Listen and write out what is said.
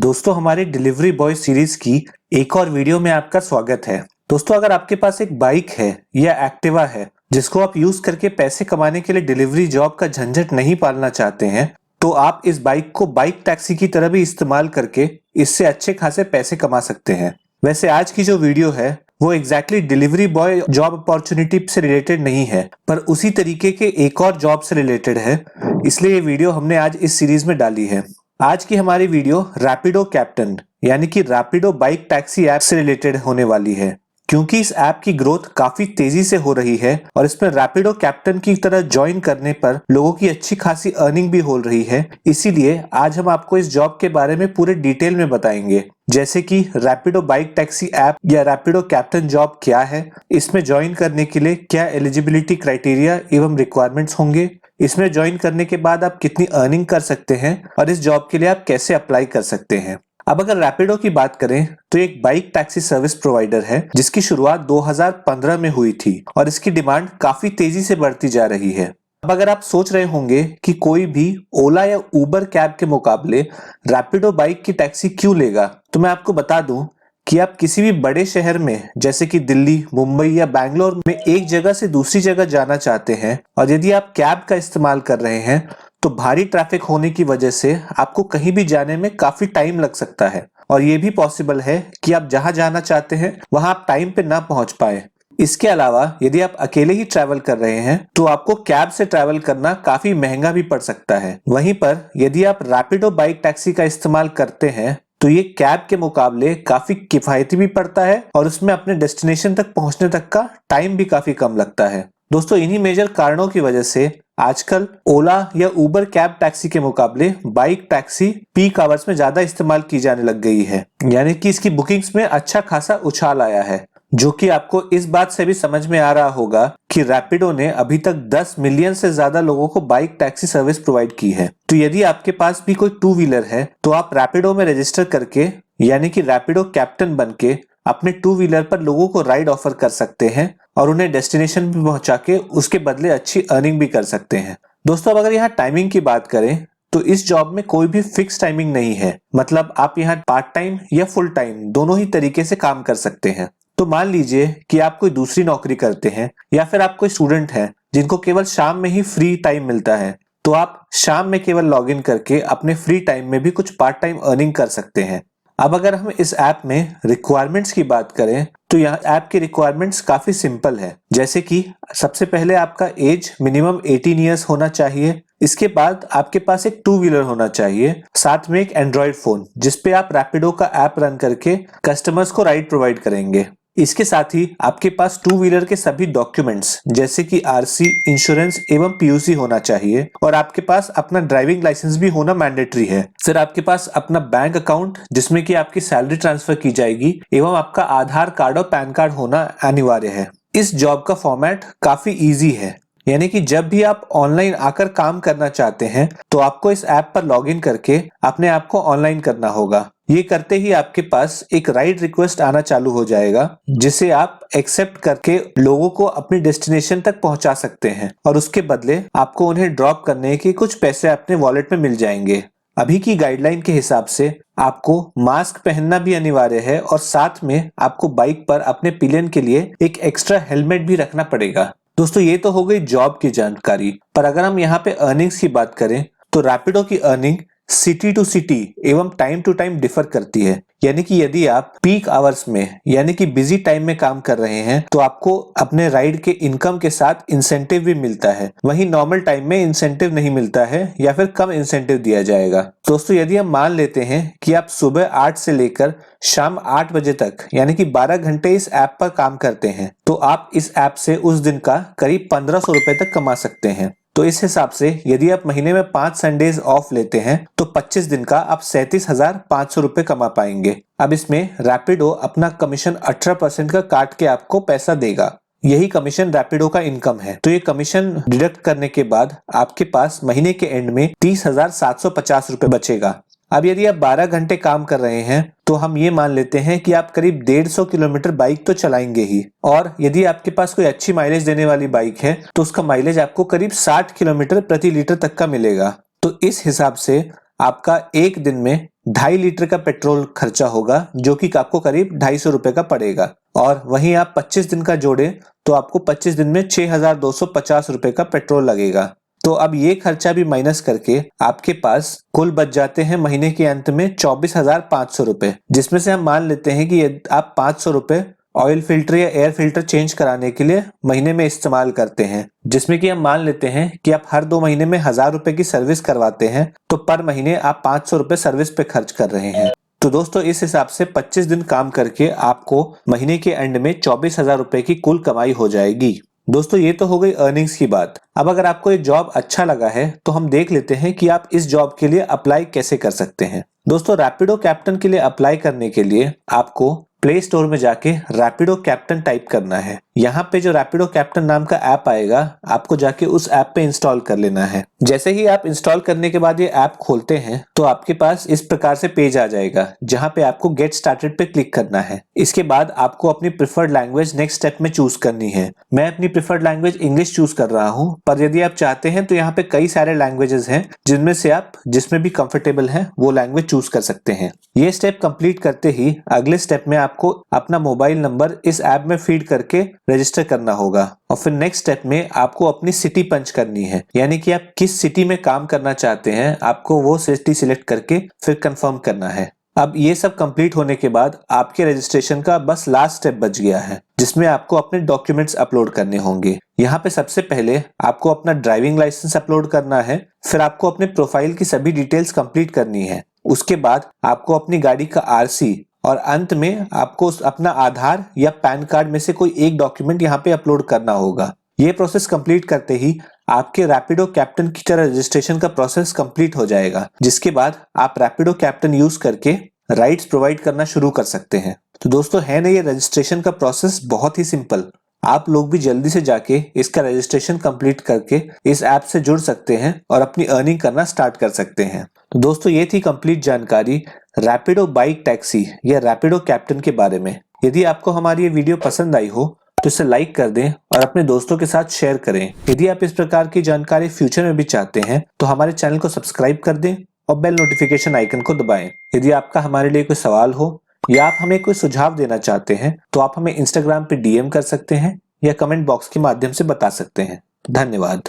दोस्तों हमारे delivery boy series की एक और वीडियो में आपका स्वागत है। दोस्तों अगर आपके पास एक बाइक है या एक्टिवा है जिसको आप यूज करके पैसे कमाने के लिए डिलीवरी जॉब का झंझट नहीं पालना चाहते हैं, तो आप इस बाइक को बाइक टैक्सी की तरह भी इस्तेमाल करके इससे अच्छे खासे पैसे कमा सकते हैं। वैसे आज की जो वीडियो है वो exactly delivery boy job opportunity से रिलेटेड नहीं है, पर उसी तरीके के एक और जॉब से रिलेटेड है, इसलिए ये वीडियो हमने आज इस सीरीज में डाली है। आज की हमारी वीडियो रैपिडो कैप्टन यानी कि रैपिडो बाइक टैक्सी ऐप से रिलेटेड होने वाली है, क्योंकि इस ऐप की ग्रोथ काफी तेजी से हो रही है और इसमें रैपिडो कैप्टन की तरह ज्वाइन करने पर लोगों की अच्छी खासी अर्निंग भी हो रही है। इसीलिए आज हम आपको इस जॉब के बारे में पूरे डिटेल में बताएंगे, जैसे कि रैपिडो बाइक टैक्सी ऐप या रैपिडो कैप्टन जॉब क्या है, इसमें ज्वाइन करने के लिए क्या एलिजिबिलिटी क्राइटेरिया एवं रिक्वायरमेंट्स होंगे, इसमें ज्वाइन करने के बाद आप कितनी अर्निंग कर सकते हैं और इस जॉब के लिए आप कैसे अप्लाई कर सकते हैं। अब अगर रैपिडो की बात करें तो एक बाइक टैक्सी सर्विस प्रोवाइडर है जिसकी शुरुआत 2015 में हुई थी और इसकी डिमांड काफी तेजी से बढ़ती जा रही है। अब अगर आप सोच रहे होंगे कि कोई भी ओला या उबर कैब के मुकाबले रैपिडो बाइक की टैक्सी क्यों लेगा, तो मैं आपको बता दूं कि आप किसी भी बड़े शहर में जैसे कि दिल्ली, मुंबई या बैंगलोर में एक जगह से दूसरी जगह जाना चाहते हैं और यदि आप कैब का इस्तेमाल कर रहे हैं तो भारी ट्रैफिक होने की वजह से आपको कहीं भी जाने में काफी टाइम लग सकता है और ये भी पॉसिबल है कि आप जहां जाना चाहते हैं वहां आप टाइम पे ना पहुंच पाए। इसके अलावा यदि आप अकेले ही ट्रैवल कर रहे हैं तो आपको कैब से ट्रैवल करना काफी महंगा भी पड़ सकता है। वहीं पर यदि आप रैपिडो बाइक टैक्सी का इस्तेमाल करते हैं तो ये कैब के मुकाबले काफी किफायती भी पड़ता है और उसमें अपने डेस्टिनेशन तक पहुंचने तक का टाइम भी काफी कम लगता है। दोस्तों इन्हीं मेजर कारणों की वजह से आजकल ओला या उबर कैब टैक्सी के मुकाबले बाइक टैक्सी पीक आवर्स में ज्यादा इस्तेमाल की जाने लग गई है, यानी कि इसकी बुकिंग्स में अच्छा खासा उछाल आया है, जो कि आपको इस बात से भी समझ में आ रहा होगा कि रैपिडो ने अभी तक 10 मिलियन से ज्यादा लोगों को बाइक टैक्सी सर्विस प्रोवाइड की है। तो यदि आपके पास भी कोई टू व्हीलर है तो आप रैपिडो में रजिस्टर करके यानी कि रैपिडो कैप्टन बन के अपने टू व्हीलर पर लोगों को राइड ऑफर कर सकते हैं और उन्हें डेस्टिनेशन भी पहुंचा के उसके बदले अच्छी अर्निंग भी कर सकते हैं। दोस्तों अब अगर यहाँ टाइमिंग की बात करें तो इस जॉब में कोई भी फिक्स टाइमिंग नहीं है, मतलब आप यहाँ पार्ट टाइम या फुल टाइम दोनों ही तरीके से काम कर सकते हैं। तो मान लीजिए कि आप कोई दूसरी नौकरी करते हैं या फिर आप कोई स्टूडेंट हैं जिनको केवल शाम में ही फ्री टाइम मिलता है, तो आप शाम में केवल लॉग इन करके अपने फ्री टाइम में भी कुछ पार्ट टाइम अर्निंग कर सकते हैं। अब अगर हम इस ऐप में रिक्वायरमेंट्स की बात करें तो यहाँ ऐप की रिक्वायरमेंट्स काफी सिंपल है, जैसे कि सबसे पहले आपका एज मिनिमम 18 ईयर्स होना चाहिए। इसके बाद आपके पास एक टू व्हीलर होना चाहिए, साथ में एक एंड्रॉइड फोन जिसपे आप रैपिडो का ऐप रन करके कस्टमर्स को राइड प्रोवाइड करेंगे। इसके साथ ही आपके पास टू व्हीलर के सभी डॉक्यूमेंट्स जैसे कि आरसी, इंश्योरेंस एवं पीयूसी होना चाहिए और आपके पास अपना ड्राइविंग लाइसेंस भी होना मैंडेटरी है। फिर आपके पास अपना बैंक अकाउंट जिसमें कि आपकी सैलरी ट्रांसफर की जाएगी एवं आपका आधार कार्ड और पैन कार्ड होना अनिवार्य है। इस जॉब का फॉर्मेट काफी इजी है, यानी कि जब भी आप ऑनलाइन आकर काम करना चाहते हैं तो आपको इस ऐप पर लॉगिन करके अपने आप को ऑनलाइन करना होगा। ये करते ही आपके पास एक राइड रिक्वेस्ट आना चालू हो जाएगा जिसे आप एक्सेप्ट करके लोगों को अपनी डेस्टिनेशन तक पहुंचा सकते हैं और उसके बदले आपको उन्हें ड्रॉप करने के कुछ पैसे अपने वॉलेट में मिल जाएंगे। अभी की गाइडलाइन के हिसाब से आपको मास्क पहनना भी अनिवार्य है और साथ में आपको बाइक पर अपने पिलियन के लिए एक एक्स्ट्रा हेलमेट भी रखना पड़ेगा। दोस्तों ये तो हो गई जॉब की जानकारी, पर अगर हम यहाँ पे अर्निंग्स की बात करें तो रैपिडो की अर्निंग सिटी टू सिटी एवं टाइम टू टाइम डिफर करती है, यानी कि यदि आप पीक आवर्स में यानी कि बिजी टाइम में काम कर रहे हैं तो आपको अपने राइड के इनकम के साथ इंसेंटिव भी मिलता है, वहीं नॉर्मल टाइम में इंसेंटिव नहीं मिलता है या फिर कम इंसेंटिव दिया जाएगा। दोस्तों यदि हम मान लेते हैं कि आप सुबह 8 से लेकर शाम 8 बजे तक यानी कि 12 घंटे इस ऐप पर काम करते हैं तो आप इस ऐप से उस दिन का करीब 1500 रुपए तक कमा सकते हैं। तो इस हिसाब से यदि आप महीने में 5 संडेज ऑफ लेते हैं तो 25 दिन का आप 37,500 रुपए कमा पाएंगे। अब इसमें रैपिडो अपना कमीशन 18% का काट के आपको पैसा देगा, यही कमीशन रैपिडो का इनकम है। तो ये कमीशन डिडक्ट करने के बाद आपके पास महीने के एंड में 30,750 रुपए बचेगा। अब यदि आप 12 घंटे काम कर रहे हैं तो हम ये मान लेते हैं कि आप करीब 150 किलोमीटर बाइक तो चलाएंगे ही, और यदि आपके पास कोई अच्छी माइलेज देने वाली बाइक है तो उसका माइलेज आपको करीब 60 किलोमीटर प्रति लीटर तक का मिलेगा। तो इस हिसाब से आपका एक दिन में 2.5 लीटर का पेट्रोल खर्चा होगा, जो कि आपको करीब 250 रुपए का पड़ेगा। और वहीं आप 25 दिन का जोड़े तो आपको 25 दिन में 6,250 रुपए का पेट्रोल लगेगा। तो अब ये खर्चा भी माइनस करके आपके पास कुल बच जाते हैं महीने के अंत में 24,500 रुपए, जिसमें से हम मान लेते हैं कि आप 500 रुपए ऑयल फिल्टर या एयर फिल्टर चेंज कराने के लिए महीने में इस्तेमाल करते हैं, जिसमें कि हम मान लेते हैं कि आप हर 2 महीने में 1,000 रुपए की सर्विस करवाते हैं, तो पर महीने आप 500 रुपए सर्विस पे खर्च कर रहे हैं। तो दोस्तों इस हिसाब से 25 दिन काम करके आपको महीने के एंड में 24,000 रुपए की कुल कमाई हो जाएगी। दोस्तों ये तो हो गई अर्निंग्स की बात। अब अगर आपको ये जॉब अच्छा लगा है तो हम देख लेते हैं कि आप इस जॉब के लिए अप्लाई कैसे कर सकते हैं। दोस्तों रैपिडो कैप्टन के लिए अप्लाई करने के लिए आपको प्ले स्टोर में जाके रैपिडो कैप्टन टाइप करना है। यहाँ पे जो रैपिडो कैप्टन नाम का ऐप आएगा, आपको जाके उस ऐप पे इंस्टॉल कर लेना है। जैसे ही आप इंस्टॉल करने के बाद ये ऐप खोलते हैं तो आपके पास इस प्रकार से पेज आ जाएगा, जहाँ पे आपको गेट स्टार्टेड पे क्लिक करना है। इसके बाद आपको अपनी प्रिफर्ड लैंग्वेज नेक्स्ट स्टेप में चूज करनी है। मैं अपनी प्रिफर्ड लैंग्वेज इंग्लिश चूज कर रहा हूँ, पर यदि आप चाहते हैं तो यहाँ पे कई सारे लैंग्वेजेस हैं, जिनमें से आप जिसमें भी कंफर्टेबल हैं वो लैंग्वेज चूज कर सकते हैं। ये स्टेप कंप्लीट करते ही अगले स्टेप में आपको अपना मोबाइल नंबर इस ऐप में फीड करके रजिस्टर करना होगा, और फिर नेक्स्ट स्टेप में आपको अपनी सिटी पंच करनी है, यानी कि आप किस सिटी में काम करना चाहते हैं आपको वो सिटी सिलेक्ट करके फिर कंफर्म करना है। अब ये सब कंप्लीट होने के बाद आपके रजिस्ट्रेशन का बस लास्ट स्टेप बच गया है, जिसमें आपको अपने डॉक्यूमेंट्स अपलोड करने होंगे। यहाँ पे सबसे पहले आपको अपना ड्राइविंग लाइसेंस अपलोड करना है, फिर आपको अपने प्रोफाइल की सभी डिटेल्स कंप्लीट करनी है। उसके बाद आपको अपनी गाड़ी का आरसी और अंत में आपको अपना आधार या पैन कार्ड में से कोई एक डॉक्यूमेंट यहाँ पे अपलोड करना होगा। ये प्रोसेस कंप्लीट करते ही आपके रैपिडो कैप्टन की तरह रजिस्ट्रेशन का प्रोसेस कंप्लीट हो जाएगा, जिसके बाद आप रैपिडो कैप्टन यूज करके राइड्स प्रोवाइड करना शुरू कर सकते हैं। तो दोस्तों है ना ये रजिस्ट्रेशन का प्रोसेस बहुत ही सिंपल। आप लोग भी जल्दी से जाके इसका रजिस्ट्रेशन कंप्लीट करके इस ऐप से जुड़ सकते हैं और अपनी अर्निंग करना स्टार्ट कर सकते हैं। तो दोस्तों ये थी कंप्लीट जानकारी रैपिडो बाइक टैक्सी या रैपिडो कैप्टन के बारे में। यदि आपको हमारी ये वीडियो पसंद आई हो तो इसे लाइक कर दें और अपने दोस्तों के साथ शेयर करें। यदि आप इस प्रकार की जानकारी फ्यूचर में भी चाहते हैं तो हमारे चैनल को सब्सक्राइब कर दें और बेल नोटिफिकेशन आइकन को दबाएं। यदि आपका हमारे लिए कोई सवाल हो या आप हमें कोई सुझाव देना चाहते हैं तो आप हमें इंस्टाग्राम पे DM कर सकते हैं या कमेंट बॉक्स के माध्यम से बता सकते हैं। धन्यवाद।